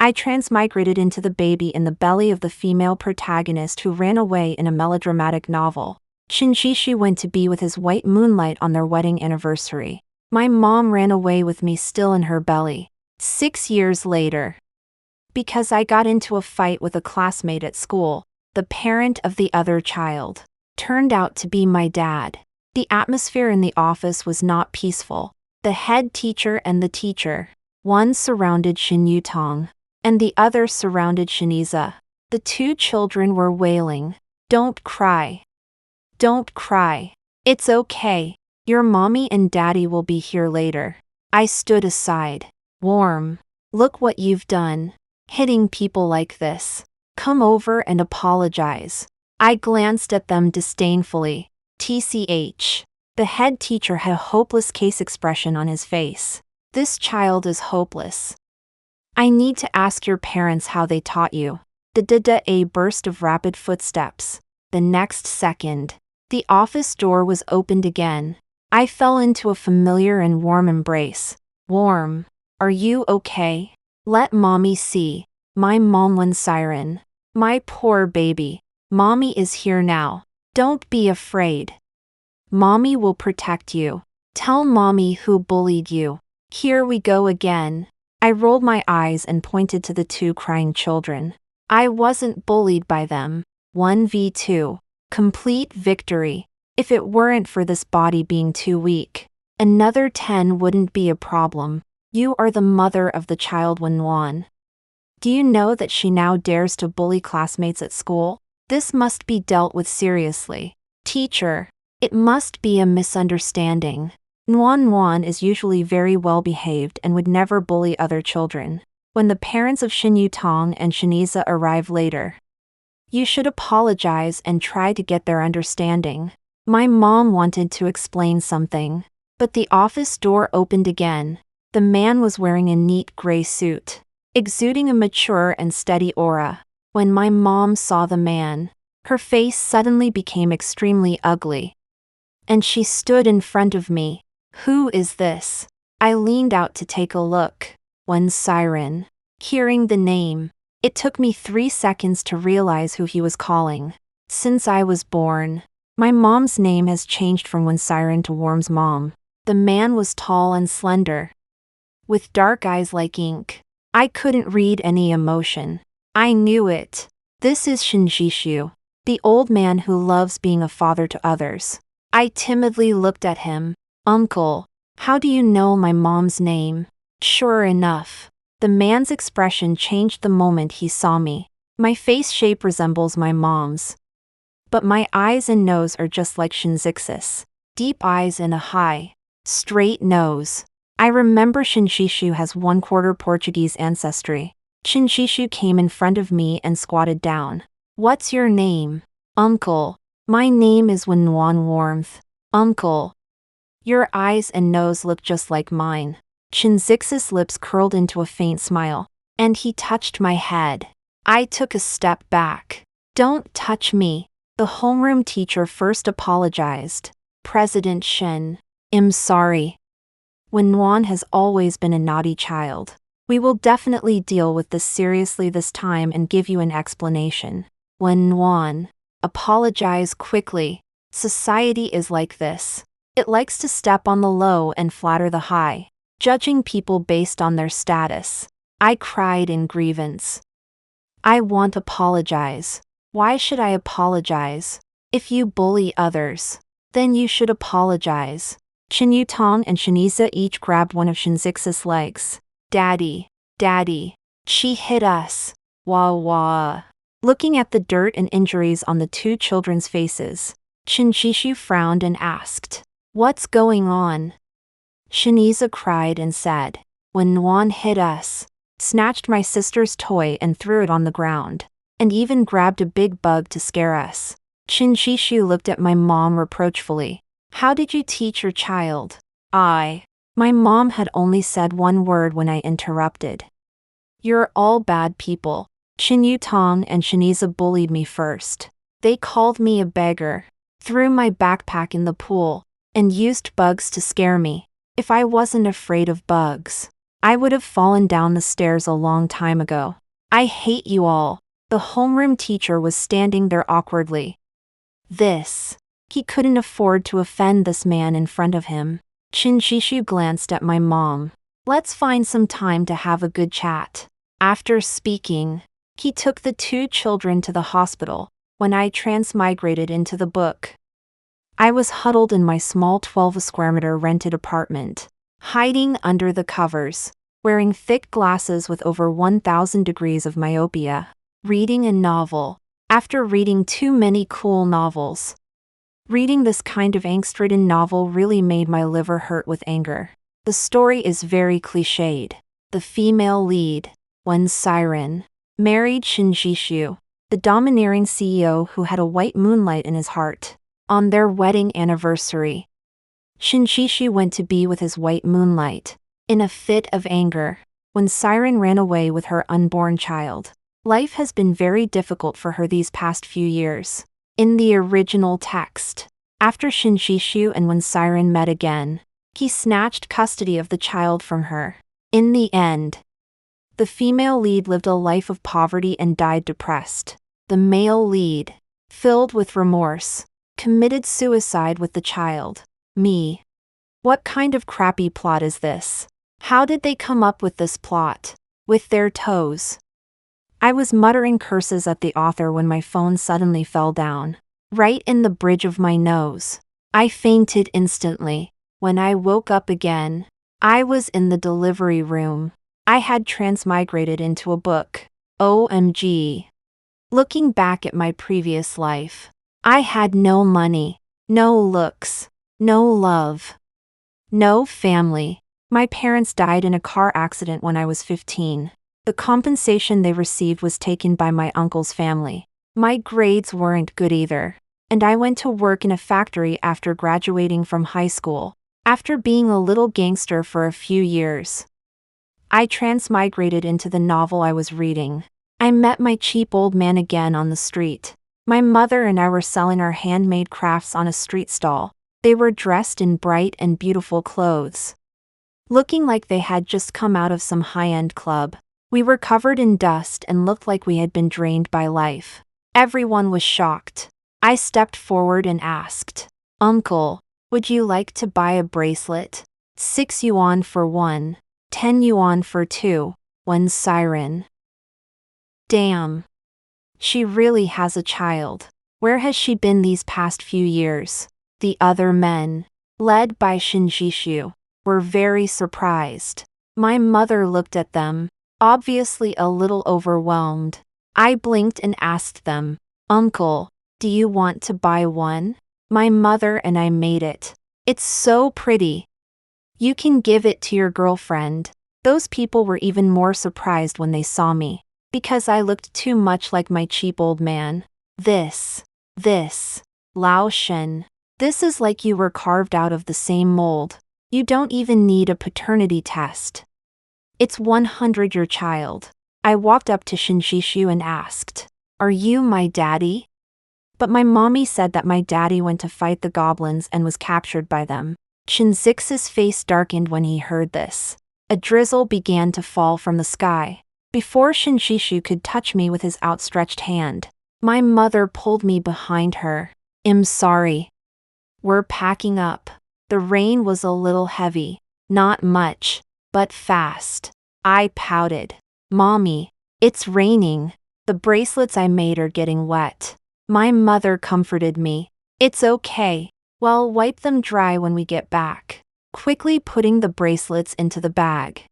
I transmigrated into the baby in the belly of the female protagonist who ran away in a melodramatic novel. Shinjishi went to be with his white moonlight on their wedding anniversary. My mom ran away with me still in her belly. 6 years later. Because I got into a fight with a classmate at school, the parent of the other child turned out to be my dad. The atmosphere in the office was not peaceful. The head teacher and the teacher, one surrounded Shin Yutong, and the other surrounded Shiniza. The two children were wailing. Don't cry. Don't cry. It's okay. Your mommy and daddy will be here later. I stood aside. Warm. Look what you've done. Hitting people like this. Come over and apologize. I glanced at them disdainfully. TCH. The head teacher had a hopeless case expression on his face. This child is hopeless. I need to ask your parents how they taught you. A burst of rapid footsteps. The next second, the office door was opened again. I fell into a familiar and warm embrace. Warm. Are you okay? Let mommy see. My mom siren. My poor baby. Mommy is here now. Don't be afraid. Mommy will protect you. Tell mommy who bullied you. Here we go again. I rolled my eyes and pointed to the two crying children. I wasn't bullied by them. 1v2. Complete victory. If it weren't for this body being too weak, another 10 wouldn't be a problem. You are the mother of the child Wenwan. Do you know that she now dares to bully classmates at school? This must be dealt with seriously. Teacher. It must be a misunderstanding. Nguan is usually very well behaved and would never bully other children. When the parents of Shin Yutong and Shiniza arrive later, you should apologize and try to get their understanding. My mom wanted to explain something, but the office door opened again. The man was wearing a neat gray suit, exuding a mature and steady aura. When my mom saw the man, her face suddenly became extremely ugly. And she stood in front of me. Who is this? I leaned out to take a look. When siren. Hearing the name, it took me 3 seconds to realize who he was calling. Since I was born, my mom's name has changed from When Siren to Worm's mom. The man was tall and slender, with dark eyes like ink. I couldn't read any emotion. I knew it. This is Shinjishu, the old man who loves being a father to others. I timidly looked at him. Uncle, how do you know my mom's name? Sure enough, the man's expression changed the moment he saw me. My face shape resembles my mom's, but my eyes and nose are just like Shinzix's. Deep eyes and a high, straight nose. I remember Shinshishu has 1/4 Portuguese ancestry. Shinshishu came in front of me and squatted down. What's your name? Uncle. My name is Wenwan Warmth. Uncle. Your eyes and nose look just like mine. Shinzix's lips curled into a faint smile, and he touched my head. I took a step back. Don't touch me. The homeroom teacher first apologized. President Shin. I'm sorry. Wenwan has always been a naughty child. We will definitely deal with this seriously this time and give you an explanation. Wenwan. Apologize quickly. Society is like this. It likes to step on the low and flatter the high, judging people based on their status. I cried in grievance. I won't apologize. Why should I apologize? If you bully others, then you should apologize. Shin Yutong and Shiniza each grabbed one of Shinzix's legs. Daddy, Daddy, she hit us. Wah wah. Looking at the dirt and injuries on the two children's faces, Shinshishu frowned and asked, What's going on? Shiniza cried and said, Wenwan hit us, snatched my sister's toy and threw it on the ground, and even grabbed a big bug to scare us. Shinshishu looked at my mom reproachfully. How did you teach your child? My mom had only said one word when I interrupted. You're all bad people. Shin Yutong and Shiniza bullied me first. They called me a beggar, threw my backpack in the pool, and used bugs to scare me. If I wasn't afraid of bugs, I would have fallen down the stairs a long time ago. I hate you all. The homeroom teacher was standing there awkwardly. He couldn't afford to offend this man in front of him. Shinshishu glanced at my mom. Let's find some time to have a good chat. After speaking, he took the two children to the hospital. When I transmigrated into the book, I was huddled in my small 12 square meter rented apartment, hiding under the covers, wearing thick glasses with over 1,000 degrees of myopia, reading a novel. After reading too many cool novels, reading this kind of angst-ridden novel really made my liver hurt with anger. The story is very cliched. The female lead, one siren, married Shinshishu, the domineering CEO who had a white moonlight in his heart. On their wedding anniversary, Shinshishu went to be with his white moonlight. In a fit of anger, when Siren ran away with her unborn child. Life has been very difficult for her these past few years. In the original text, after Shinshishu and when Siren met again, he snatched custody of the child from her. In the end, the female lead lived a life of poverty and died depressed. The male lead, filled with remorse, committed suicide with the child. Me. What kind of crappy plot is this? How did they come up with this plot? With their toes. I was muttering curses at the author when my phone suddenly fell down, right in the bridge of my nose. I fainted instantly. When I woke up again, I was in the delivery room. I had transmigrated into a book. OMG. Looking back at my previous life, I had no money, no looks, no love, no family. My parents died in a car accident when I was 15. The compensation they received was taken by my uncle's family. My grades weren't good either, and I went to work in a factory after graduating from high school. After being a little gangster for a few years, I transmigrated into the novel I was reading. I met my cheap old man again on the street. My mother and I were selling our handmade crafts on a street stall. They were dressed in bright and beautiful clothes, looking like they had just come out of some high-end club. We were covered in dust and looked like we had been drained by life. Everyone was shocked. I stepped forward and asked, "Uncle, would you like to buy a bracelet? 6 yuan for one, 10 yuan for two, one siren." Damn. She really has a child. Where has she been these past few years? The other men, led by Shinshishu, were very surprised. My mother looked at them, obviously a little overwhelmed. I blinked and asked them, "Uncle, do you want to buy one? My mother and I made it. It's so pretty. You can give it to your girlfriend." Those people were even more surprised when they saw me, because I looked too much like my cheap old man. This, Lao Shen. This is like you were carved out of the same mold. You don't even need a paternity test. It's 100 your child. I walked up to Shinshishu and asked, "Are you my daddy?" But my mommy said that my daddy went to fight the goblins and was captured by them. Shinzix's face darkened when he heard this. A drizzle began to fall from the sky. Before Shinshishu could touch me with his outstretched hand, my mother pulled me behind her. "I'm sorry. We're packing up." The rain was a little heavy. Not much, but fast. I pouted. "Mommy, it's raining. The bracelets I made are getting wet." My mother comforted me. "It's okay. We'll wipe them dry when we get back," quickly putting the bracelets into the bag.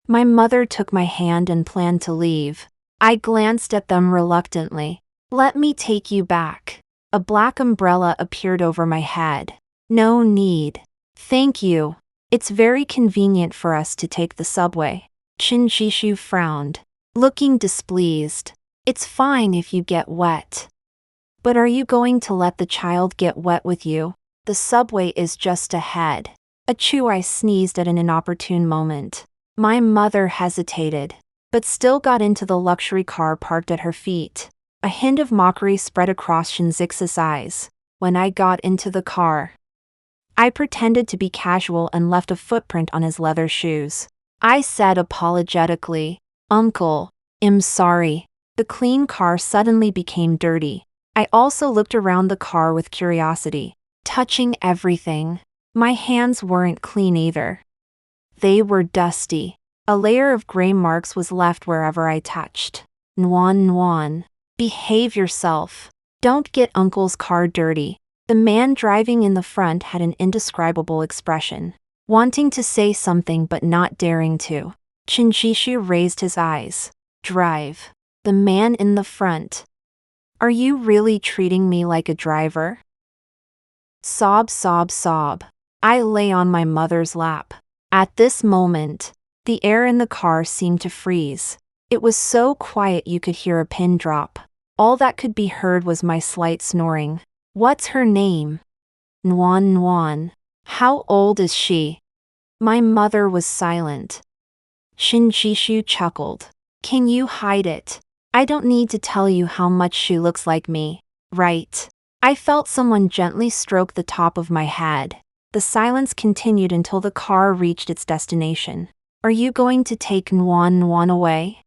My mother took my hand and planned to leave. I glanced at them reluctantly. "Let me take you back." A black umbrella appeared over my head. "No need. Thank you. It's very convenient for us to take the subway." Shinshishu frowned, looking displeased. "It's fine if you get wet. But are you going to let the child get wet with you? The subway is just ahead." Achoo, I sneezed at an inopportune moment. My mother hesitated, but still got into the luxury car parked at her feet. A hint of mockery spread across Shinzix's eyes. When I got into the car, I pretended to be casual and left a footprint on his leather shoes. I said apologetically. Uncle, I'm sorry. The clean car suddenly became dirty. I also looked around the car with curiosity, touching everything. My hands weren't clean either. They were dusty. A layer of gray marks was left wherever I touched. Nuan Nuan. Behave yourself. Don't get Uncle's car dirty. The man driving in the front had an indescribable expression, wanting to say something but not daring to. Shinshishu raised his eyes. Drive. The man in the front. Are you really treating me like a driver? Sob, sob, sob. I lay on my mother's lap. At this moment, the air in the car seemed to freeze. It was so quiet you could hear a pin drop. All that could be heard was my slight snoring. What's her name? Nuan Nuan. How old is she? My mother was silent. Shinshishu chuckled. Can you hide it? I don't need to tell you how much she looks like me, right? I felt someone gently stroke the top of my head. The silence continued until the car reached its destination. Are you going to take Nuan Nuan away?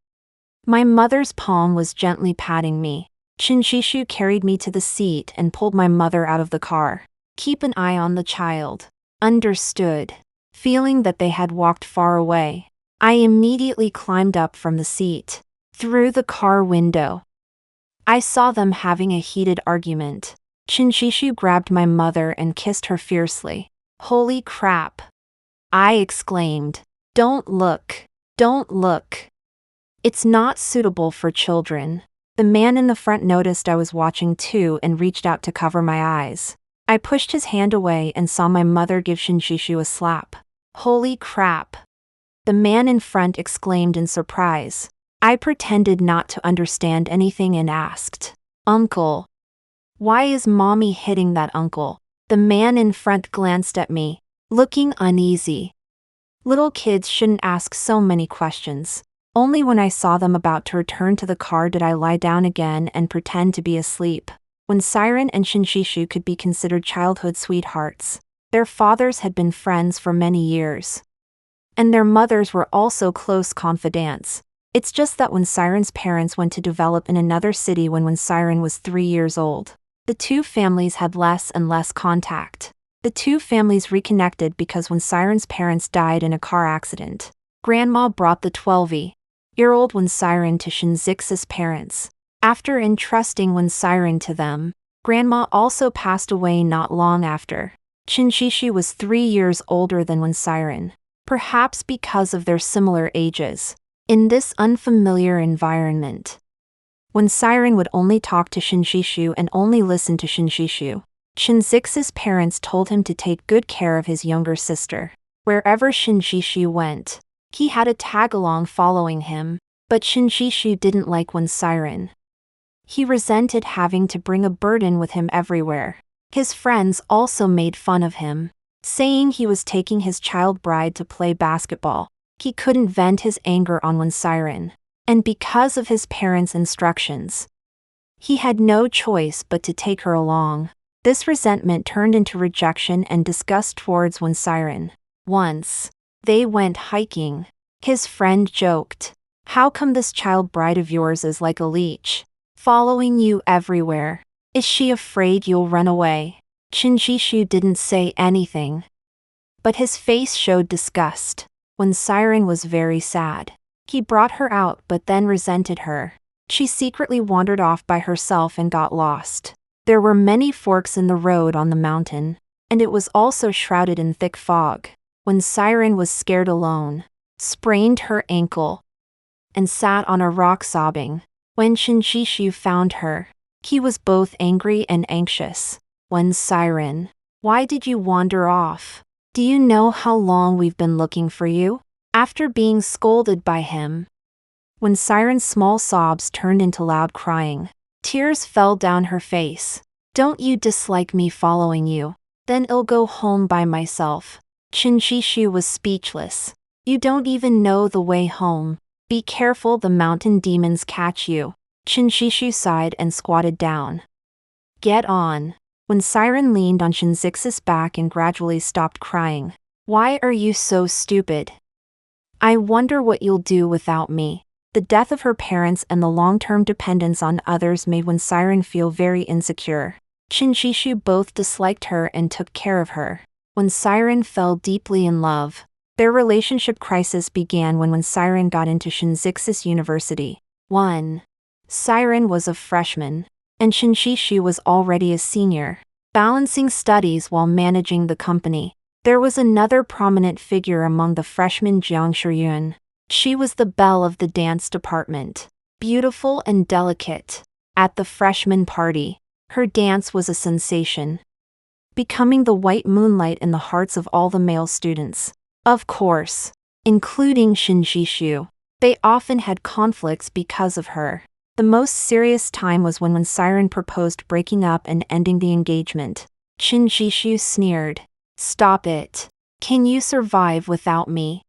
My mother's palm was gently patting me. Shinshishu carried me to the seat and pulled my mother out of the car. Keep an eye on the child. Understood. Feeling that they had walked far away, I immediately climbed up from the seat. Through the car window, I saw them having a heated argument. Shinshishu grabbed my mother and kissed her fiercely. Holy crap! I exclaimed. Don't look. Don't look. It's not suitable for children. The man in the front noticed I was watching too and reached out to cover my eyes. I pushed his hand away and saw my mother give Shinshishu a slap. Holy crap! The man in front exclaimed in surprise. I pretended not to understand anything and asked, Uncle. Why is mommy hitting that uncle? The man in front glanced at me, looking uneasy. Little kids shouldn't ask so many questions. Only when I saw them about to return to the car did I lie down again and pretend to be asleep. When Siren and Shinshishu could be considered childhood sweethearts, their fathers had been friends for many years. And their mothers were also close confidants. It's just that when Siren's parents went to develop in another city when Siren was 3 years old, the two families had less and less contact. The two families reconnected because when Siren's parents died in a car accident, Grandma brought the 12-year-old Siren to Shinzix's parents. After entrusting Siren to them, Grandma also passed away not long after. Shinshishu was 3 years older than Siren, perhaps because of their similar ages. In this unfamiliar environment, Siren would only talk to Shinshishu and only listen to Shinshishu. Shinzix's parents told him to take good care of his younger sister. Wherever Shinshishu went, he had a tag-along following him, but Shinshishu didn't like Siren. He resented having to bring a burden with him everywhere. His friends also made fun of him, saying he was taking his child bride to play basketball. He couldn't vent his anger on Siren, and because of his parents' instructions, he had no choice but to take her along. This resentment turned into rejection and disgust towards Siren. Once, they went hiking. His friend joked, "How come this child bride of yours is like a leech, following you everywhere? Is she afraid you'll run away?" Shinshishu didn't say anything, but his face showed disgust. Siren was very sad. He brought her out but then resented her. She secretly wandered off by herself and got lost. There were many forks in the road on the mountain, and it was also shrouded in thick fog. Siren was scared alone, sprained her ankle, and sat on a rock sobbing. When Shinshishu found her, he was both angry and anxious. Siren, why did you wander off? Do you know how long we've been looking for you? After being scolded by him, Siren's small sobs turned into loud crying. Tears fell down her face. Don't you dislike me following you? Then I'll go home by myself. Shinshishu was speechless. You don't even know the way home. Be careful, the mountain demons catch you. Shinshishu sighed and squatted down. Get on. Siren leaned on Shinzix's back and gradually stopped crying. Why are you so stupid? I wonder what you'll do without me. The death of her parents and the long-term dependence on others made Siren feel very insecure. Qin Shishu both disliked her and took care of her. When Siren fell deeply in love, their relationship crisis began when Siren got into Shinzixis University. 1. Siren was a freshman, and Qin Shishu was already a senior, balancing studies while managing the company. There was another prominent figure among the freshmen, Jiang Shiyun. She was the belle of the dance department, beautiful and delicate. At the freshman party, her dance was a sensation, becoming the white moonlight in the hearts of all the male students. Of course, including Qin Shishu. They often had conflicts because of her. The most serious time was when Siren proposed breaking up and ending the engagement. Qin Shishu sneered. "Stop it. Can you survive without me?"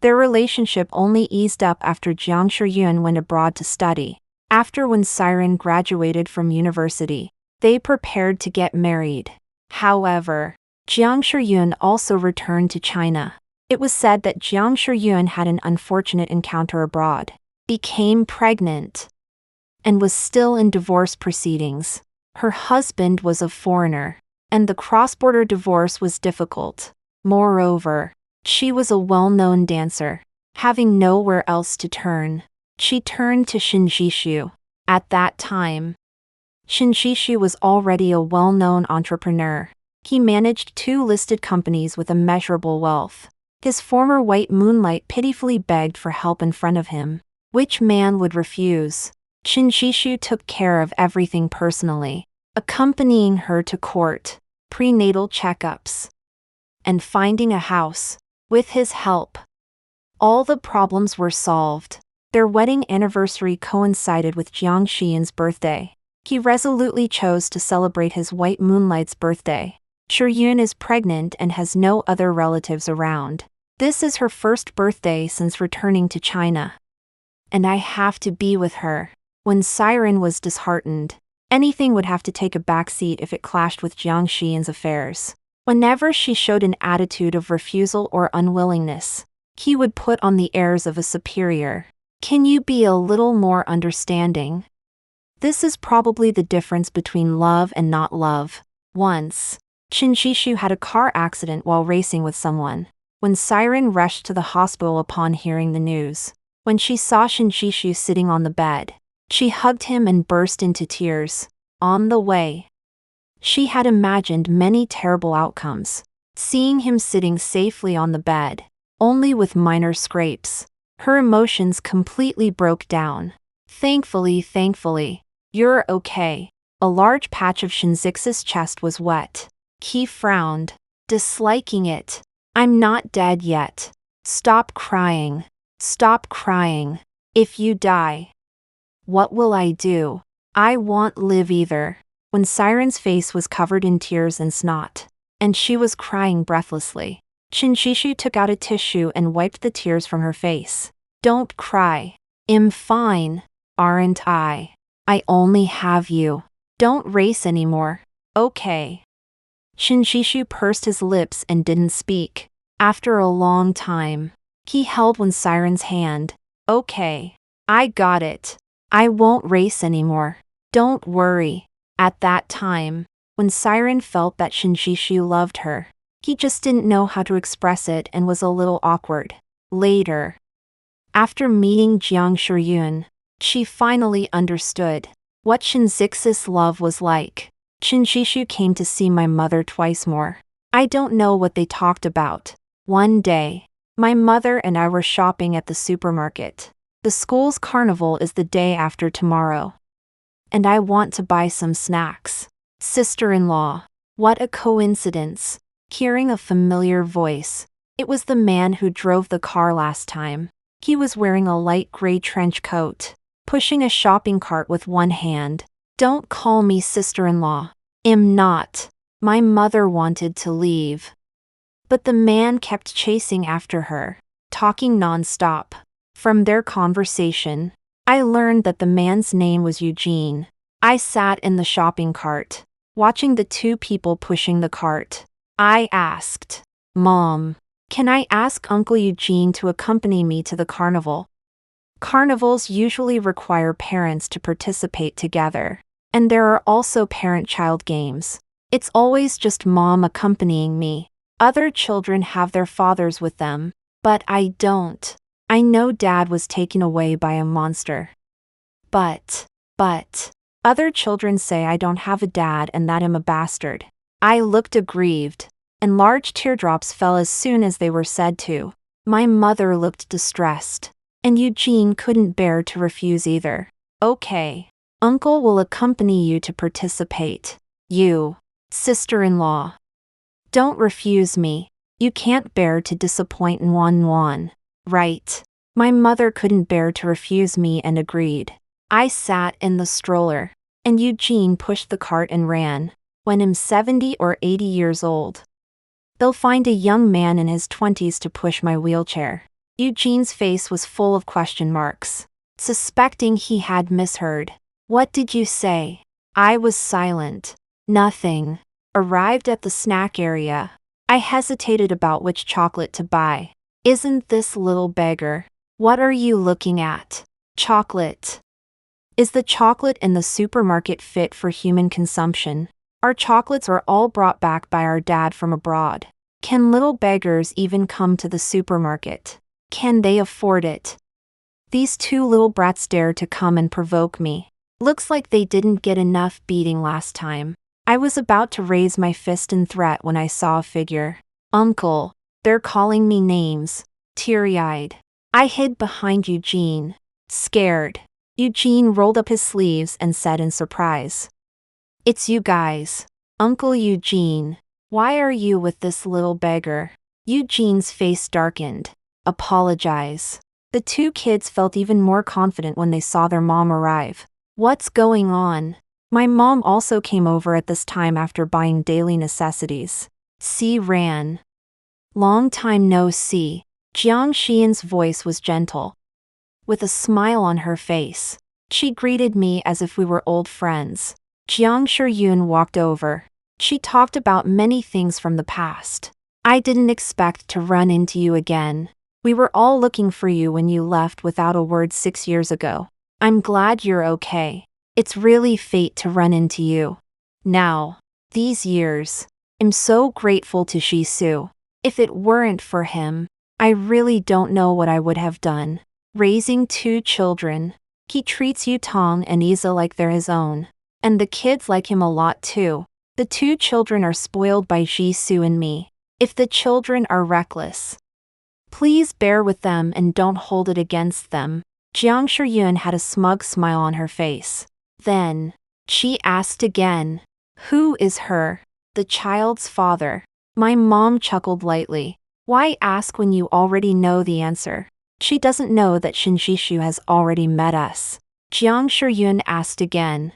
Their relationship only eased up after Jiang Shiyun went abroad to study. After Siren graduated from university, they prepared to get married. However, Jiang Shiyun also returned to China. It was said that Jiang Shiyun had an unfortunate encounter abroad, became pregnant, and was still in divorce proceedings. Her husband was a foreigner, and the cross-border divorce was difficult. Moreover, she was a well-known dancer. Having nowhere else to turn, she turned to Qin Shishu. At that time, Qin Shishu was already a well-known entrepreneur. He managed 2 listed companies with immeasurable wealth. His former white moonlight pitifully begged for help in front of him. Which man would refuse? Qin Shishu took care of everything personally, accompanying her to court, prenatal checkups, and finding a house. With his help, all the problems were solved. Their wedding anniversary coincided with Jiang Shiyun's birthday. He resolutely chose to celebrate his white moonlight's birthday. Shiyun is pregnant and has no other relatives around. This is her first birthday since returning to China. And I have to be with her. When Siren was disheartened, anything would have to take a backseat if it clashed with Jiang Shiyun's affairs. Whenever she showed an attitude of refusal or unwillingness, he would put on the airs of a superior. Can you be a little more understanding? This is probably the difference between love and not love. Once, Qin Shishu had a car accident while racing with someone. When Siren rushed to the hospital upon hearing the news, when she saw Qin Shishu sitting on the bed, she hugged him and burst into tears. On the way, she had imagined many terrible outcomes. Seeing him sitting safely on the bed, only with minor scrapes, her emotions completely broke down. Thankfully, you're okay. A large patch of Shinzix's chest was wet. He frowned, disliking it. I'm not dead yet. Stop crying. Stop crying. If you die, what will I do? I won't live either. When Siren's face was covered in tears and snot, and she was crying breathlessly, Qin Shishu took out a tissue and wiped the tears from her face. Don't cry. I'm fine, aren't I? I only have you. Don't race anymore. Okay. Qin Shishu pursed his lips and didn't speak. After a long time, he held Siren's hand. Okay. I got it. I won't race anymore. Don't worry. At that time, when Siren felt that Qin Shishu loved her, he just didn't know how to express it and was a little awkward. Later, after meeting Jiang Shiyun, she finally understood what Shinzix's love was like. Qin Shishu came to see my mother twice more. I don't know what they talked about. One day, my mother and I were shopping at the supermarket. The school's carnival is the day after tomorrow, and I want to buy some snacks. Sister-in-law. What a coincidence. Hearing a familiar voice. It was the man who drove the car last time. He was wearing a light gray trench coat, pushing a shopping cart with one hand. Don't call me sister-in-law. I'm not. My mother wanted to leave, but the man kept chasing after her, talking non-stop. From their conversation, I learned that the man's name was Eugene. I sat in the shopping cart, watching the 2 people pushing the cart. I asked, Mom, Can I ask Uncle Eugene to accompany me to the carnival? Carnivals usually require parents to participate together. And there are also parent-child games. It's always just mom accompanying me. Other children have their fathers with them. But I don't. I know dad was taken away by a monster. But, other children say I don't have a dad and that I'm a bastard. I looked aggrieved, and large teardrops fell as soon as they were said to. My mother looked distressed, and Eugene couldn't bear to refuse either. Okay. Uncle will accompany you to participate. You, sister-in-law. Don't refuse me. You can't bear to disappoint Nuan. Right. My mother couldn't bear to refuse me and agreed. I sat in the stroller, and Eugene pushed the cart and ran. When I'm 70 or 80 years old, they'll find a young man in his 20s to push my wheelchair. Eugene's face was full of question marks, suspecting he had misheard. What did you say? I was silent. Nothing. Arrived at the snack area. I hesitated about which chocolate to buy. Isn't this little beggar? What are you looking at? Chocolate. Is the chocolate in the supermarket fit for human consumption? Our chocolates are all brought back by our dad from abroad. Can little beggars even come to the supermarket? Can they afford it? These two little brats dare to come and provoke me. Looks like they didn't get enough beating last time. I was about to raise my fist in threat when I saw a figure. Uncle, they're calling me names. Teary-eyed. I hid behind Eugene. Scared. Eugene rolled up his sleeves and said in surprise. It's you guys. Uncle Eugene. Why are you with this little beggar? Eugene's face darkened. Apologize. The two kids felt even more confident when they saw their mom arrive. What's going on? My mom also came over at this time after buying daily necessities. C ran. Long time no see. Jiang Xian's voice was gentle. With a smile on her face, she greeted me as if we were old friends. Jiang Shiyun walked over. She talked about many things from the past. I didn't expect to run into you again. We were all looking for you when you left without a word 6 years ago. I'm glad you're okay. It's really fate to run into you. Now, these years, I'm so grateful to Shisu. If it weren't for him, I really don't know what I would have done. Raising 2 children, he treats Yutong and Isa like they're his own. And the kids like him a lot too. The 2 children are spoiled by Jisoo and me. If the children are reckless, please bear with them and don't hold it against them. Jiang Shiyun had a smug smile on her face. Then, she asked again, who is her? The child's father. My mom chuckled lightly. Why ask when you already know the answer? She doesn't know that Shinshishu has already met us. Jiang Shiyun asked again,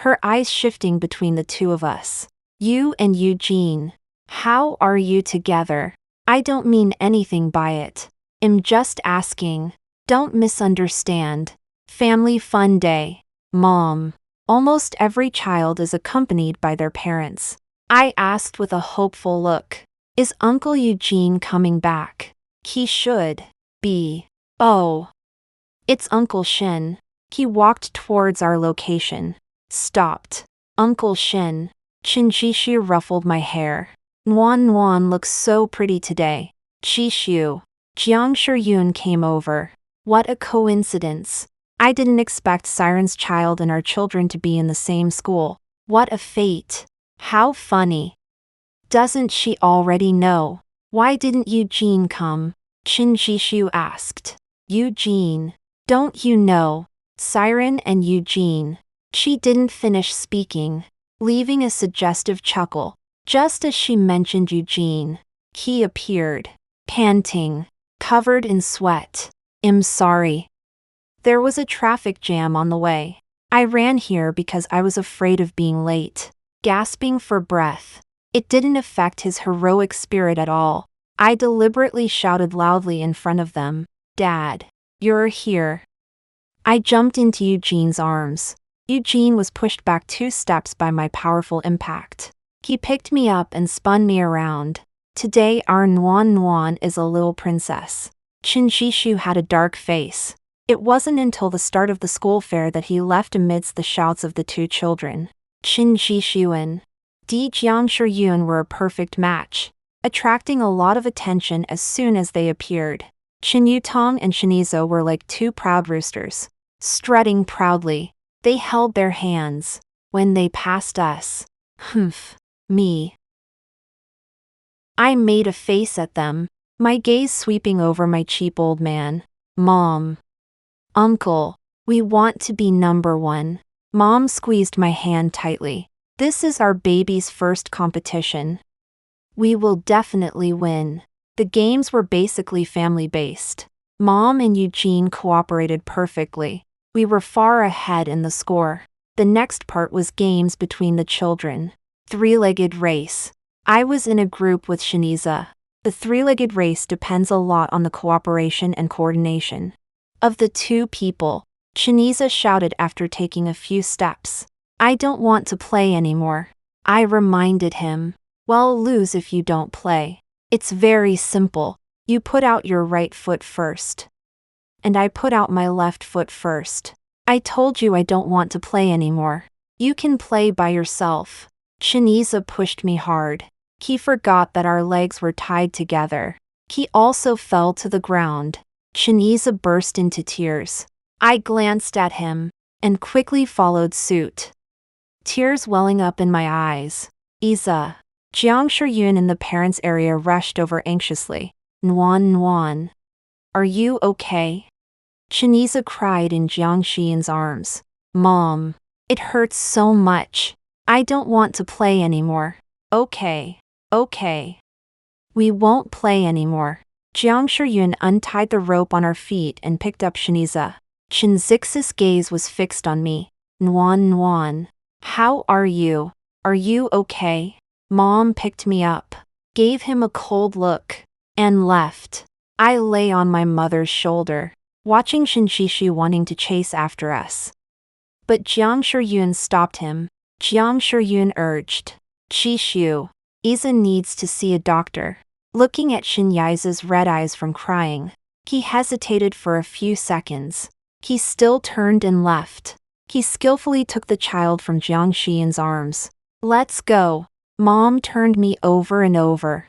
her eyes shifting between the two of us. You and Eugene. How are you together? I don't mean anything by it. I'm just asking. Don't misunderstand. Family fun day. Mom. Almost every child is accompanied by their parents. I asked with a hopeful look. Is Uncle Eugene coming back? He should be. Oh. It's Uncle Shin. He walked towards our location. Stopped. Uncle Shin. Shinjishu ruffled my hair. Nuan looks so pretty today. Jishu. Jiang Shiyun came over. What a coincidence. I didn't expect Siren's child and our children to be in the same school. What a fate. How funny. Doesn't she already know? Why didn't Eugene come? Shinjishu asked. Eugene. Don't you know? Siren and Eugene. She didn't finish speaking, leaving a suggestive chuckle. Just as she mentioned Eugene, he appeared, panting, covered in sweat. I'm sorry. There was a traffic jam on the way. I ran here because I was afraid of being late. Gasping for breath. It didn't affect his heroic spirit at all. I deliberately shouted loudly in front of them, Dad, you're here. I jumped into Eugene's arms. Eugene was pushed back 2 steps by my powerful impact. He picked me up and spun me around. Today our Nuan Nuan is a little princess. Qin Shishu had a dark face. It wasn't until the start of the school fair that he left amidst the shouts of the two children. Qin Shishu and Di Jiangshiyun were a perfect match, attracting a lot of attention as soon as they appeared. Qin Yutong and Shinizo were like two proud roosters, strutting proudly. They held their hands when they passed us. Humph, me. I made a face at them, my gaze sweeping over my cheap old man. Mom. Uncle, we want to be number one. Mom squeezed my hand tightly. This is our baby's first competition. We will definitely win. The games were basically family-based. Mom and Eugene cooperated perfectly. We were far ahead in the score. The next part was games between the children. Three-legged race. I was in a group with Shiniza. The three-legged race depends a lot on the cooperation and coordination of the two people. Shiniza shouted after taking a few steps. I don't want to play anymore. I reminded him. Well, lose if you don't play. It's very simple. You put out your right foot first. And I put out my left foot first. I told you I don't want to play anymore. You can play by yourself. Shiniza pushed me hard. He forgot that our legs were tied together. He also fell to the ground. Shiniza burst into tears. I glanced at him and quickly followed suit. Tears welling up in my eyes. Isa. Jiang Shiyun in the parents' area rushed over anxiously. Nuan Nuan. Are you okay? Shiniza cried in Jiang Shiyun's arms. Mom. It hurts so much. I don't want to play anymore. Okay. Okay. We won't play anymore. Jiang Shiyun untied the rope on our feet and picked up Shiniza. Shinzix's gaze was fixed on me. Nuan Nuan. How are you? Are you okay? Mom picked me up, gave him a cold look, and left. I lay on my mother's shoulder, watching Shinshishu wanting to chase after us. But Jiang Shiyun stopped him. Jiang Shiyun urged. Shishu. Isa needs to see a doctor. Looking at Shinyiza's red eyes from crying, he hesitated for a few seconds. He still turned and left. He skillfully took the child from Jiang Shiyun's arms. Let's go. Mom turned me over and over,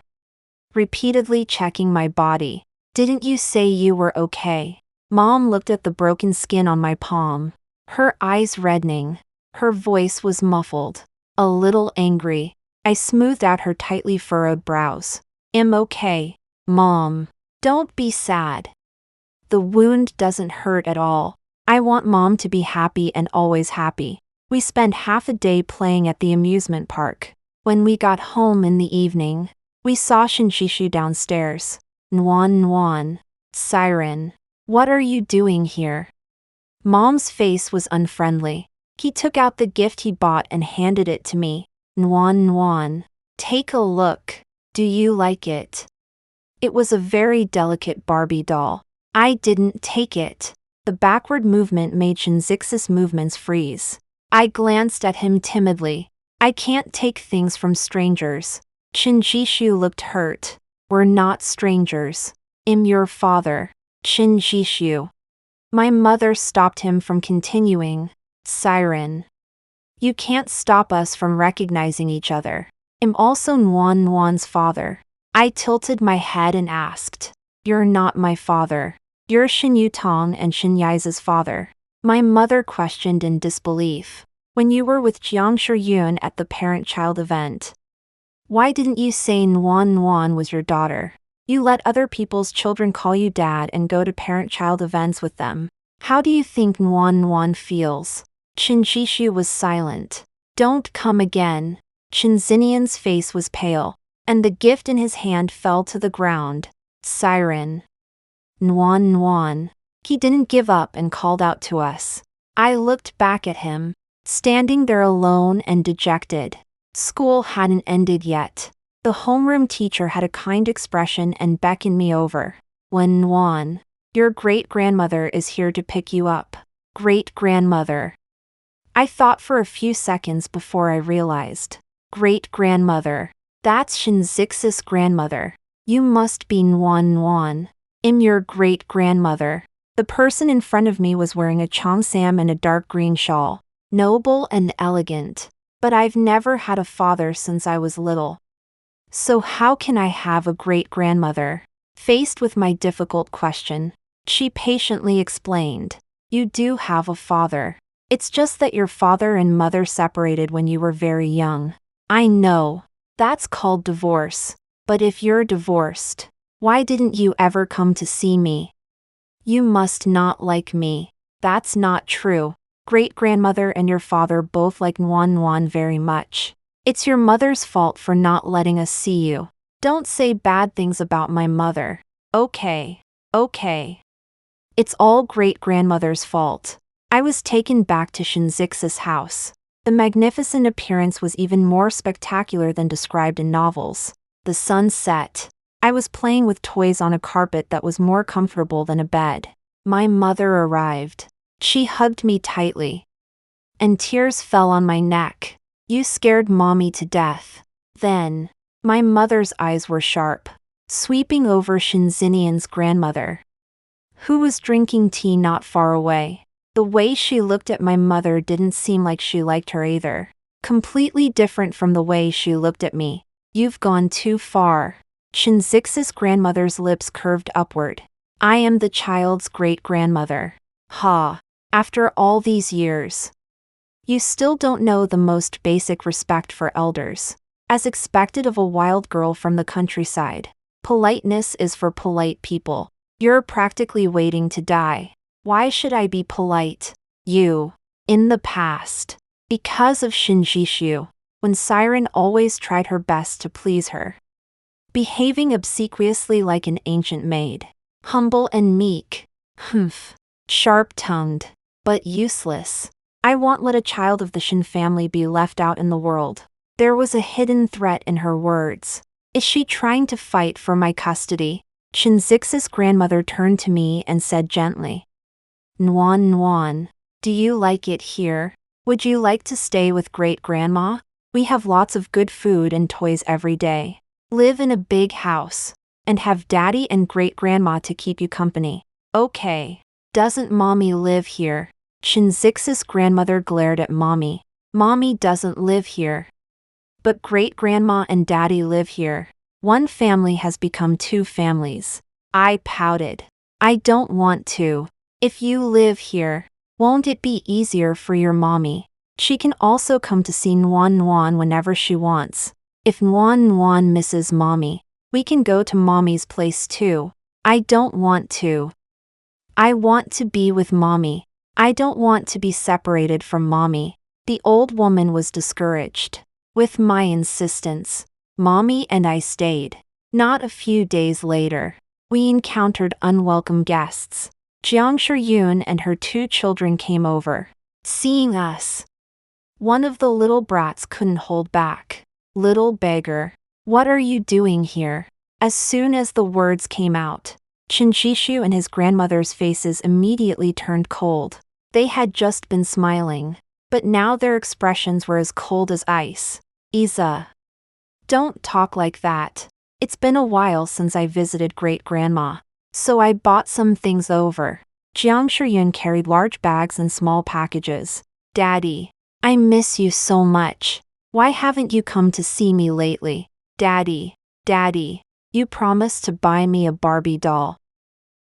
repeatedly checking my body. Didn't you say you were okay? Mom looked at the broken skin on my palm, her eyes reddening. Her voice was muffled, a little angry. I smoothed out her tightly furrowed brows. I'm okay, Mom. Don't be sad. The wound doesn't hurt at all. I want Mom to be happy and always happy. We spent half a day playing at the amusement park. When we got home in the evening, we saw Shinshishu downstairs. Nuan Nuan. Siren. What are you doing here? Mom's face was unfriendly. He took out the gift he bought and handed it to me. Nuan Nuan. Take a look. Do you like it? It was a very delicate Barbie doll. I didn't take it. The backward movement made Shinzix's movements freeze. I glanced at him timidly. I can't take things from strangers. Shinjishu looked hurt. We're not strangers. I'm your father. Shinjishu. My mother stopped him from continuing. Siren. You can't stop us from recognizing each other. I'm also Nuan Nuan's father. I tilted my head and asked. You're not my father. You're Shin Yutong and Shin Yiza's father. My mother questioned in disbelief. When you were with Jiang Shiyun at the parent-child event, why didn't you say Nuan Nuan was your daughter? You let other people's children call you dad and go to parent-child events with them. How do you think Nuan Nuan feels? Shinjishu was silent. Don't come again. Shinzinian's face was pale, and the gift in his hand fell to the ground. Siren. Nuan Nuan. He didn't give up and called out to us. I looked back at him, standing there alone and dejected. School hadn't ended yet. The homeroom teacher had a kind expression and beckoned me over. Wen Nuan. Your great-grandmother is here to pick you up. Great-grandmother. I thought for a few seconds before I realized. Great-grandmother. That's Shinzix's grandmother. You must be Nuan. I'm your great-grandmother. The person in front of me was wearing a cheongsam and a dark green shawl. Noble and elegant. But I've never had a father since I was little. So how can I have a great-grandmother? Faced with my difficult question, she patiently explained. You do have a father. It's just that your father and mother separated when you were very young. I know. That's called divorce. But if you're divorced, why didn't you ever come to see me? You must not like me. That's not true. Great-grandmother and your father both like Nuan very much. It's your mother's fault for not letting us see you. Don't say bad things about my mother. Okay. It's all great-grandmother's fault. I was taken back to Shinzix's house. The magnificent appearance was even more spectacular than described in novels. The sun set. I was playing with toys on a carpet that was more comfortable than a bed. My mother arrived. She hugged me tightly. And tears fell on my neck. You scared mommy to death. Then, my mother's eyes were sharp, sweeping over Shinzinian's grandmother, who was drinking tea not far away. The way she looked at my mother didn't seem like she liked her either. Completely different from the way she looked at me. You've gone too far. Shinzix's grandmother's lips curved upward. I am the child's great-grandmother. Ha! After all these years, you still don't know the most basic respect for elders. As expected of a wild girl from the countryside, politeness is for polite people. You're practically waiting to die. Why should I be polite? You. In the past. Because of Shinjishu, when Siren always tried her best to please her. Behaving obsequiously like an ancient maid. Humble and meek. Sharp-tongued. But useless. I won't let a child of the Shin family be left out in the world. There was a hidden threat in her words. Is she trying to fight for my custody? Shinzix's grandmother turned to me and said gently. Nuan, do you like it here? Would you like to stay with great-grandma? We have lots of good food and toys every day. Live in a big house. And have daddy and great-grandma to keep you company. Okay. Doesn't mommy live here? Shinzix's grandmother glared at mommy. Mommy doesn't live here. But great-grandma and daddy live here. One family has become two families. I pouted. I don't want to. If you live here, won't it be easier for your mommy? She can also come to see Nuan whenever she wants. If Nuan misses mommy, we can go to mommy's place too. I don't want to. I want to be with mommy. I don't want to be separated from mommy. The old woman was discouraged. With my insistence, mommy and I stayed. Not a few days later, we encountered unwelcome guests. Jiang Shiyun and her two children came over. Seeing us, one of the little brats couldn't hold back. Little beggar, what are you doing here? As soon as the words came out, Shinjishu and his grandmother's faces immediately turned cold. They had just been smiling, but now their expressions were as cold as ice. Isa, don't talk like that. It's been a while since I visited great-grandma, so I bought some things over. Jiang Shiyun carried large bags and small packages. Daddy, I miss you so much. Why haven't you come to see me lately? Daddy, you promised to buy me a Barbie doll.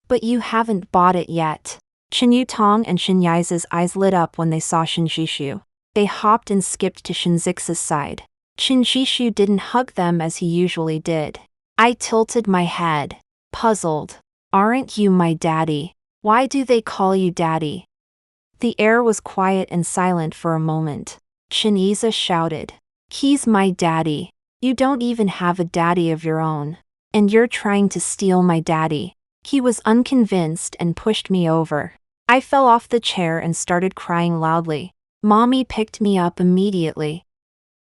But you haven't bought it yet. Shin Yutong and Shin Yi's eyes lit up when they saw Shinjishu. They hopped and skipped to Shinzix's side. Shinjishu didn't hug them as he usually did. I tilted my head, puzzled. Aren't you my daddy? Why do they call you daddy? The air was quiet and silent for a moment. Shin Yiza shouted. He's my daddy. You don't even have a daddy of your own. And you're trying to steal my daddy. He was unconvinced and pushed me over. I fell off the chair and started crying loudly. Mommy picked me up immediately.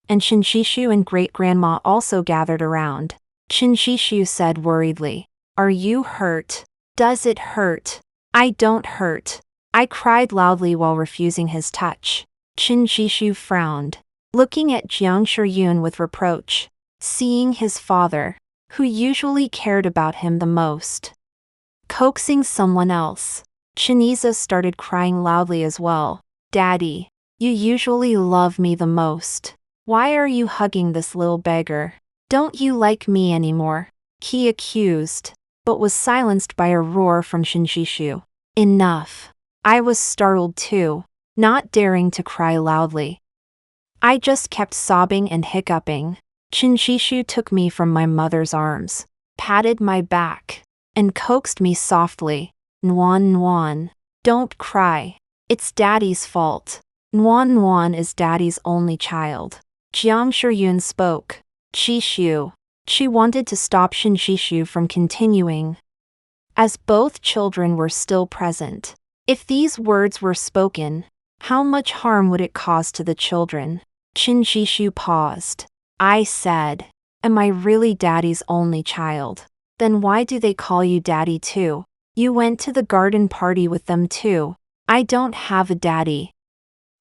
And Shinjishu and great-grandma also gathered around. Shinjishu said worriedly, Are you hurt? Does it hurt? I don't hurt. I cried loudly while refusing his touch. Shinjishu frowned, looking at Jiang Shiyun with reproach. seeing his father, who usually cared about him the most, coaxing someone else. Chinisa started crying loudly as well. Daddy, you usually love me the most. Why are you hugging this little beggar? Don't you like me anymore? He accused, but was silenced by a roar from Shinshishu. Enough. I was startled too, not daring to cry loudly. I just kept sobbing and hiccuping. Shinshishu took me from my mother's arms, patted my back, and coaxed me softly. Nuan Nuan, don't cry. It's Daddy's fault. Nuan Nuan is Daddy's only child. Jiang Shiyun spoke. Shishu. She wanted to stop Shinshishu from continuing, as both children were still present. If these words were spoken, how much harm would it cause to the children? Shinshishu paused. I said, am I really Daddy's only child? Then why do they call you Daddy too? You went to the garden party with them too. I don't have a daddy,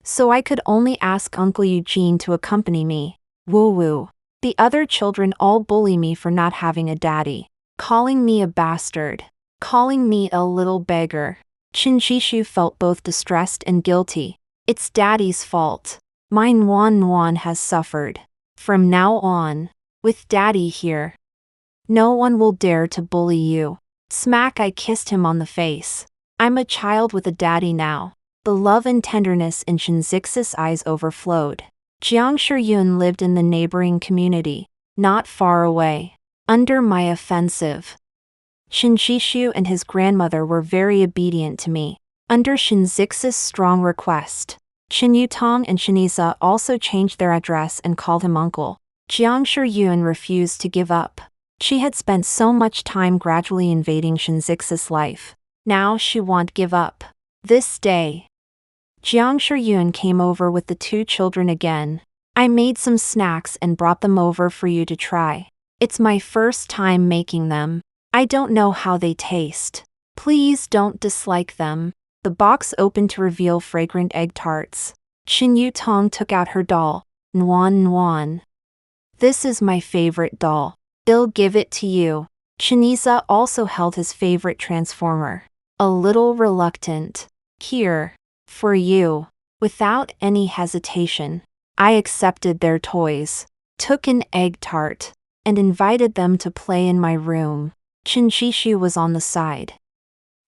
so I could only ask Uncle Eugene to accompany me. Woo woo. The other children all bully me for not having a daddy, calling me a bastard, calling me a little beggar. Shinshishu felt both distressed and guilty. It's Daddy's fault. My Nuan Nuan has suffered. From now on, with Daddy here, no one will dare to bully you. Smack! I kissed him on the face. I'm a child with a daddy now. The love and tenderness in Shinzix's eyes overflowed. Jiang Shiyun lived in the neighboring community, not far away, under my offensive. Shinshishu and his grandmother were very obedient to me, under Shinzix's strong request. Shinyutong and Shinisa also changed their address and called him uncle. Jiang Shiyun refused to give up. She had spent so much time gradually invading Shinzix's life. Now she won't give up. This day, Jiang Shiyun came over with the two children again. I made some snacks and brought them over for you to try. It's my first time making them. I don't know how they taste. Please don't dislike them. The box opened to reveal fragrant egg tarts. Shinyutong took out her doll. Nuan Nuan. This is my favorite doll. I'll give it to you. Chinisa also held his favorite transformer. A little reluctant. Here. For you. Without any hesitation, I accepted their toys, took an egg tart, and invited them to play in my room. Shinshishu was on the side,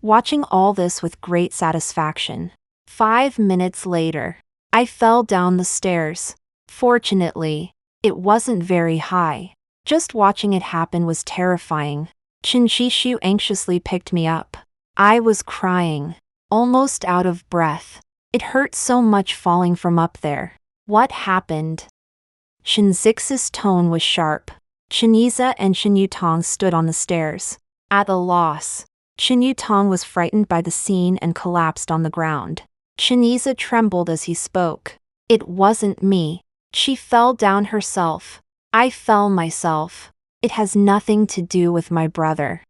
watching all this with great satisfaction. 5 minutes later, I fell down the stairs. Fortunately, it wasn't very high. Just watching it happen was terrifying. Shinshishu anxiously picked me up. I was crying, almost out of breath. It hurt so much falling from up there. What happened? Shinzix's tone was sharp. Chinisa and Shinyutong stood on the stairs, at a loss. Shinyutong was frightened by the scene and collapsed on the ground. Chinisa trembled as he spoke. It wasn't me. She fell down herself. I fell myself. It has nothing to do with my brother.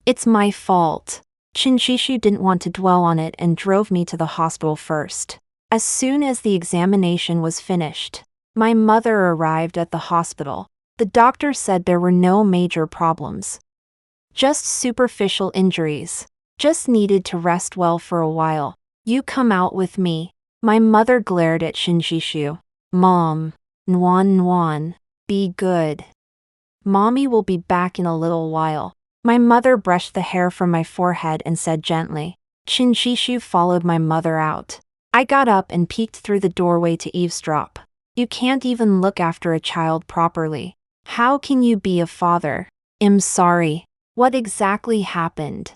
It's my fault. Shinshishu didn't want to dwell on it and drove me to the hospital first. As soon as the examination was finished, my mother arrived at the hospital. The doctor said there were no major problems. Just superficial injuries. Just needed to rest well for a while. You come out with me. My mother glared at Shinshishu. Mom. Nuan Nuan. Be good. Mommy will be back in a little while. My mother brushed the hair from my forehead and said gently. Shinshishu followed my mother out. I got up and peeked through the doorway to eavesdrop. You can't even look after a child properly. How can you be a father? I'm sorry. What exactly happened?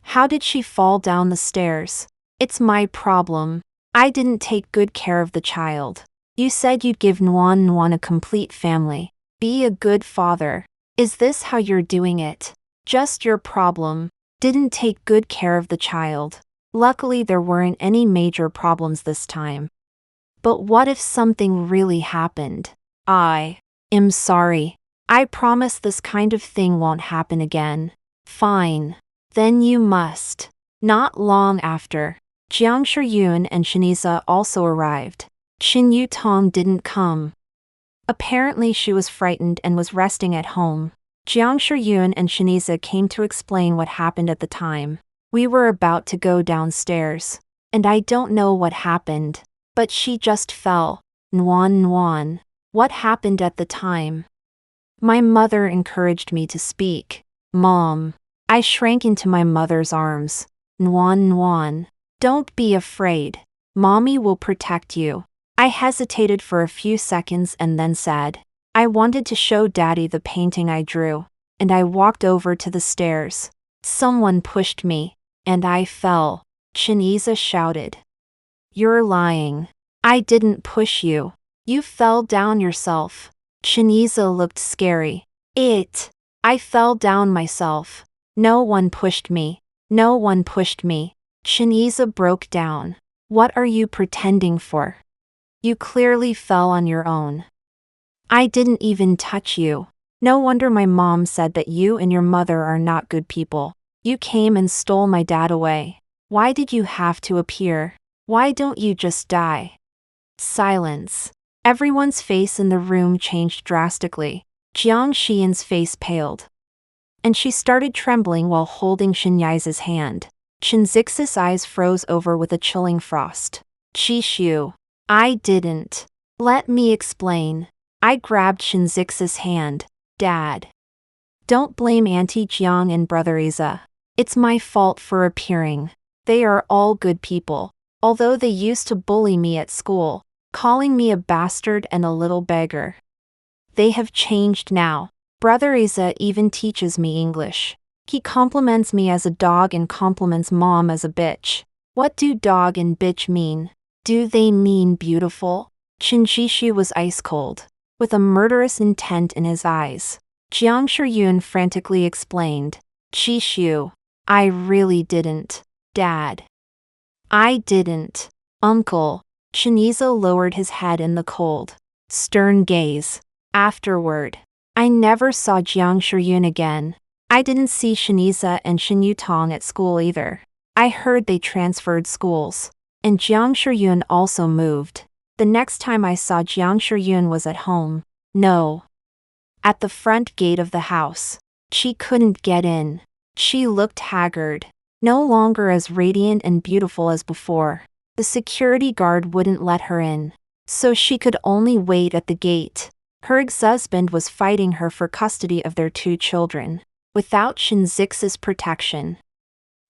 How did she fall down the stairs? It's my problem. I didn't take good care of the child. You said you'd give Nuan Nuan a complete family. Be a good father. Is this how you're doing it? Just your problem. Didn't take good care of the child. Luckily there weren't any major problems this time. But what if something really happened? I am sorry. I promise this kind of thing won't happen again. Fine. Then you must. Not long after, Jiang Shiyun and Shinisa also arrived. Shinyutong didn't come. Apparently she was frightened and was resting at home. Jiang Shiyun and Shiniza came to explain what happened at the time. We were about to go downstairs. And I don't know what happened. But she just fell. Nuan. What happened at the time? My mother encouraged me to speak. Mom. I shrank into my mother's arms. Nuan. Don't be afraid. Mommy will protect you. I hesitated for a few seconds and then said, I wanted to show Daddy the painting I drew, and I walked over to the stairs. Someone pushed me, and I fell. Shiniza shouted. You're lying. I didn't push you. You fell down yourself. Shiniza looked scary. I fell down myself. No one pushed me. No one pushed me. Shiniza broke down. What are you pretending for? You clearly fell on your own. I didn't even touch you. No wonder my mom said that you and your mother are not good people. You came and stole my dad away. Why did you have to appear? Why don't you just die? Silence. Everyone's face in the room changed drastically. Jiang Xian's face paled. And she started trembling while holding Shinyi's hand. Shinzix's eyes froze over with a chilling frost. Qishu. I didn't. Let me explain. I grabbed Shinzix's hand. Dad. Don't blame Auntie Jiang and Brother Iza. It's my fault for appearing. They are all good people, although they used to bully me at school, calling me a bastard and a little beggar. They have changed now. Brother Iza even teaches me English. He compliments me as a dog and compliments Mom as a bitch. What do dog and bitch mean? Do they mean beautiful? Shinjishu was ice cold, with a murderous intent in his eyes. Jiang Shiyun frantically explained. Qishu. I really didn't. Dad. I didn't. Uncle. Shiniza lowered his head in the cold, stern gaze. Afterward, I never saw Jiang Shiyun again. I didn't see Shiniza and Shin Yutong at school either. I heard they transferred schools. And Jiang Shiyun also moved. The next time I saw Jiang Shiyun was at home. No. At the front gate of the house. She couldn't get in. She looked haggard. No longer as radiant and beautiful as before. The security guard wouldn't let her in. So she could only wait at the gate. Her ex-husband was fighting her for custody of their 2 children. Without Shinzix's protection.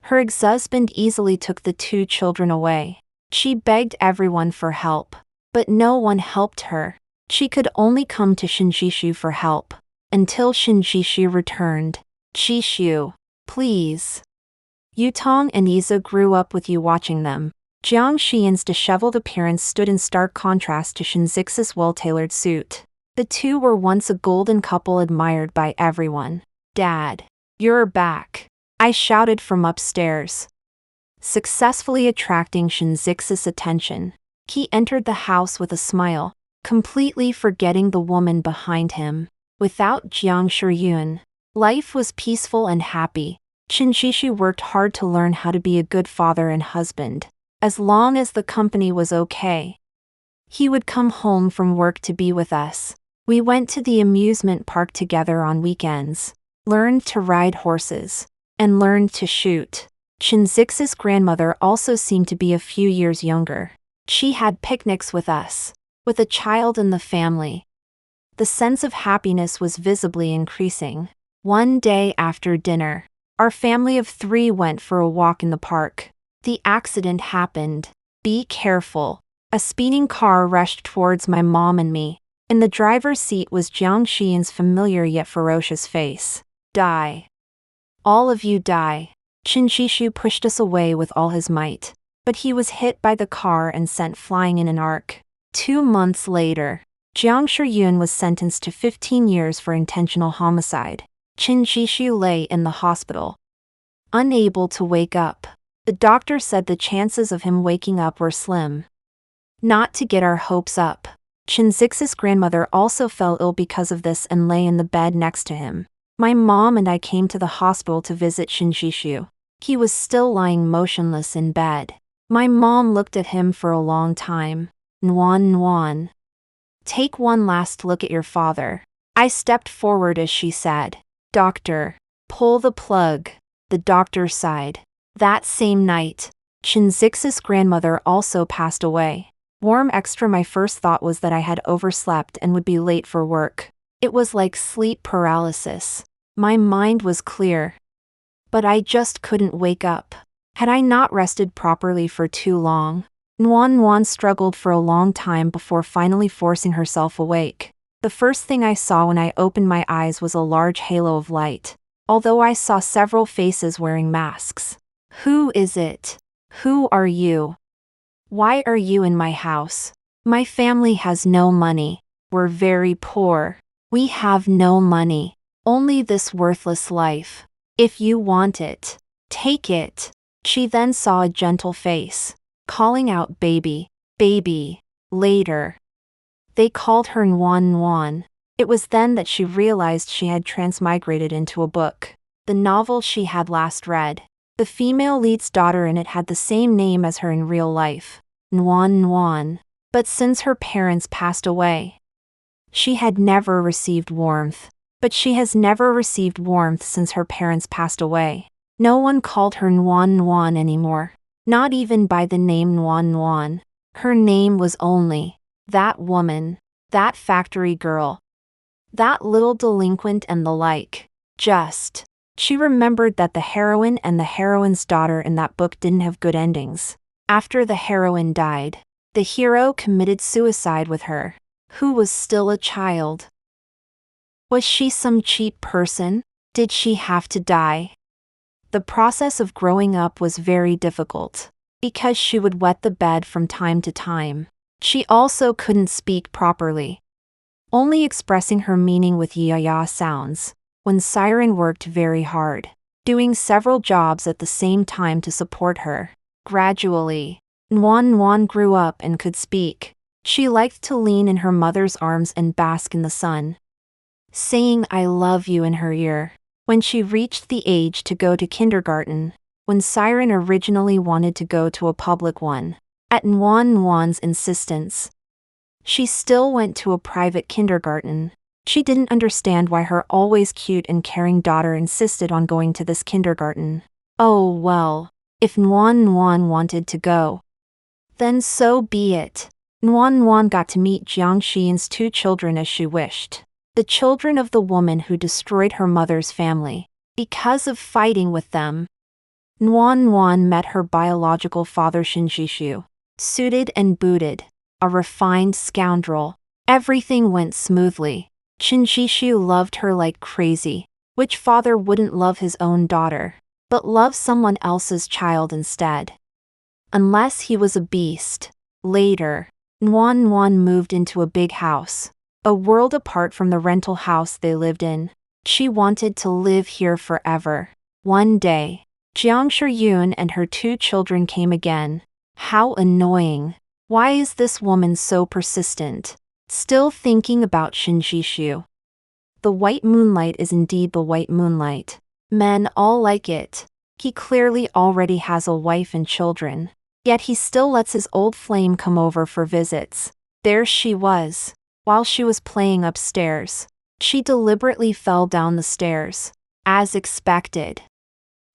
Her ex-husband easily took the 2 children away. She begged everyone for help. But no one helped her. She could only come to Shinjishu for help. Until Shinjishu returned. Qishu. Please. Yutong and Iza grew up with you watching them. Jiang Xian's disheveled appearance stood in stark contrast to Shinzix's well-tailored suit. The two were once a golden couple admired by everyone. Dad. You're back. I shouted from upstairs. Successfully attracting Shinzix's attention, he entered the house with a smile, completely forgetting the woman behind him. Without Jiang Shiyun, life was peaceful and happy. Shinjishu worked hard to learn how to be a good father and husband, as long as the company was okay. He would come home from work to be with us. We went to the amusement park together on weekends, learned to ride horses, and learned to shoot. Shinzix's grandmother also seemed to be a few years younger. She had picnics with us, with a child in the family. The sense of happiness was visibly increasing. One day after dinner, our family of 3 went for a walk in the park. The accident happened. Be careful. A speeding car rushed towards my mom and me. In the driver's seat was Jiang Xian's familiar yet ferocious face. Die. All of you die. Shinjishu pushed us away with all his might, but he was hit by the car and sent flying in an arc. 2 months later, Jiang Shiyun was sentenced to 15 years for intentional homicide. Shinjishu lay in the hospital, unable to wake up. The doctor said the chances of him waking up were slim. Not to get our hopes up, Shinzix's grandmother also fell ill because of this and lay in the bed next to him. My mom and I came to the hospital to visit Shinjishu. He was still lying motionless in bed. My mom looked at him for a long time. Nuan. Take one last look at your father. I stepped forward as she said, Doctor, pull the plug. The doctor sighed. That same night, Chinzix's grandmother also passed away. Warm extra. My first thought was that I had overslept and would be late for work. It was like sleep paralysis. My mind was clear, but I just couldn't wake up. Had I not rested properly for too long? Nuan struggled for a long time before finally forcing herself awake. The first thing I saw when I opened my eyes was a large halo of light, although I saw several faces wearing masks. Who is it? Who are you? Why are you in my house? My family has no money. We're very poor. We have no money. Only this worthless life. If you want it, take it. She then saw a gentle face, calling out baby, baby, later. They called her Nuan. It was then that she realized she had transmigrated into a book, the novel she had last read. The female lead's daughter in it had the same name as her in real life, Nuan. But since her parents passed away, she had never received warmth. But she has never received warmth since her parents passed away. No one called her Nuan anymore. Not even by the name Nuan. Her name was only that woman, that factory girl, that little delinquent and the like. She remembered that the heroine and the heroine's daughter in that book didn't have good endings. After the heroine died, the hero committed suicide with her, who was still a child. Was she some cheap person? Did she have to die? The process of growing up was very difficult, because she would wet the bed from time to time. She also couldn't speak properly, only expressing her meaning with ya sounds. When Siren worked very hard, doing several jobs at the same time to support her. Gradually, Nuan grew up and could speak. She liked to lean in her mother's arms and bask in the sun, saying I love you in her ear. When she reached the age to go to kindergarten, when Siren originally wanted to go to a public one, at Nuan's insistence, she still went to a private kindergarten. She didn't understand why her always cute and caring daughter insisted on going to this kindergarten. Oh well, if Nuan wanted to go, then so be it. Nuan got to meet Jiang Xian's two children as she wished. The children of the woman who destroyed her mother's family, because of fighting with them. Nuan met her biological father Shinjishu, suited and booted, a refined scoundrel. Everything went smoothly. Shinjishu loved her like crazy. Which father wouldn't love his own daughter, but love someone else's child instead? Unless he was a beast. Later, Nuan moved into a big house, a world apart from the rental house they lived in. She wanted to live here forever. One day, Jiang Shiyun and her two children came again. How annoying. Why is this woman so persistent? Still thinking about Shinjishu. The white moonlight is indeed the white moonlight. Men all like it. He clearly already has a wife and children. Yet he still lets his old flame come over for visits. There she was. While she was playing upstairs, she deliberately fell down the stairs. As expected.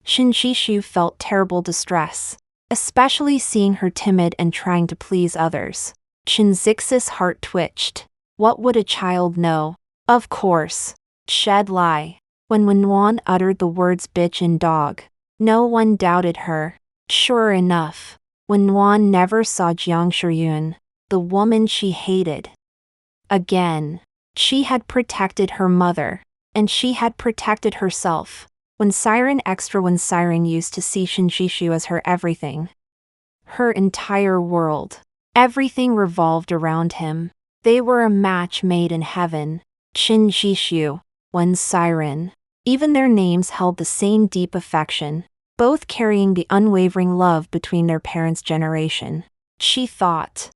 Shinjishu felt terrible distress, especially seeing her timid and trying to please others. Chinzix's heart twitched. What would a child know? Of course. Shed lie. When Nuan uttered the words bitch and dog, no one doubted her. Sure enough, when Nuan never saw Jiang Shiyun, the woman she hated. Again, she had protected her mother, and she had protected herself. When Siren used to see Shinjishu as her everything. Her entire world. Everything revolved around him. They were a match made in heaven. Shinjishu, when Siren. Even their names held the same deep affection, both carrying the unwavering love between their parents' generation. She thought.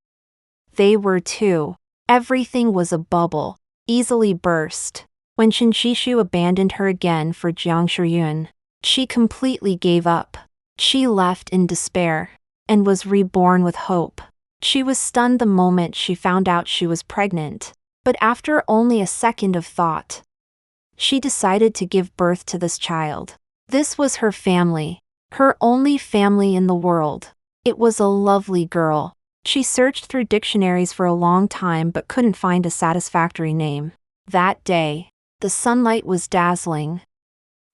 They were two. Everything was a bubble, easily burst. When Shinjishu abandoned her again for Jiang Shiyun, she completely gave up. She left in despair, and was reborn with hope. She was stunned the moment she found out she was pregnant. But after only a second of thought, she decided to give birth to this child. This was her family, her only family in the world. It was a lovely girl. She searched through dictionaries for a long time but couldn't find a satisfactory name. That day, the sunlight was dazzling,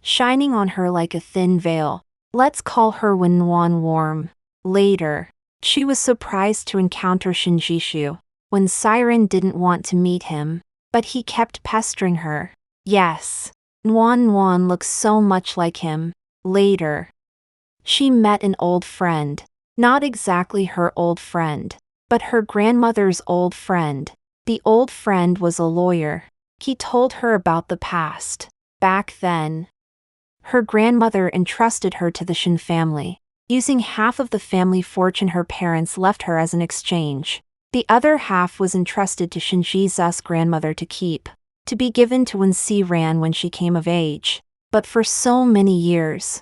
shining on her like a thin veil. Let's call her Wenwan Warm. Later, she was surprised to encounter Shinjishu. When Siren didn't want to meet him, but he kept pestering her. Yes, Nwan looks so much like him. Later, she met an old friend. Not exactly her old friend, but her grandmother's old friend. The old friend was a lawyer. He told her about the past. Back then, her grandmother entrusted her to the Shin family, using half of the family fortune her parents left her as an exchange. The other half was entrusted to Shinji's grandmother to keep, to be given to Ran when she came of age. But for so many years,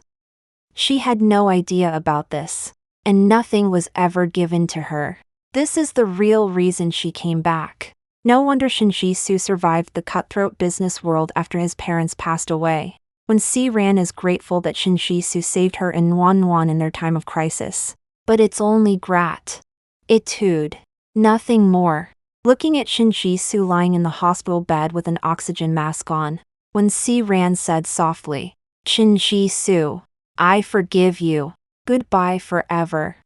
she had no idea about this, and nothing was ever given to her. This is the real reason she came back. No wonder Shinji-su survived the cutthroat business world after his parents passed away. When Ran is grateful that Shinji-su saved her and Nwan in their time of crisis. But it's only gratitude. Nothing more. Looking at Shinji-su lying in the hospital bed with an oxygen mask on, when Ran said softly, "Shinji-su, I forgive you. Goodbye forever."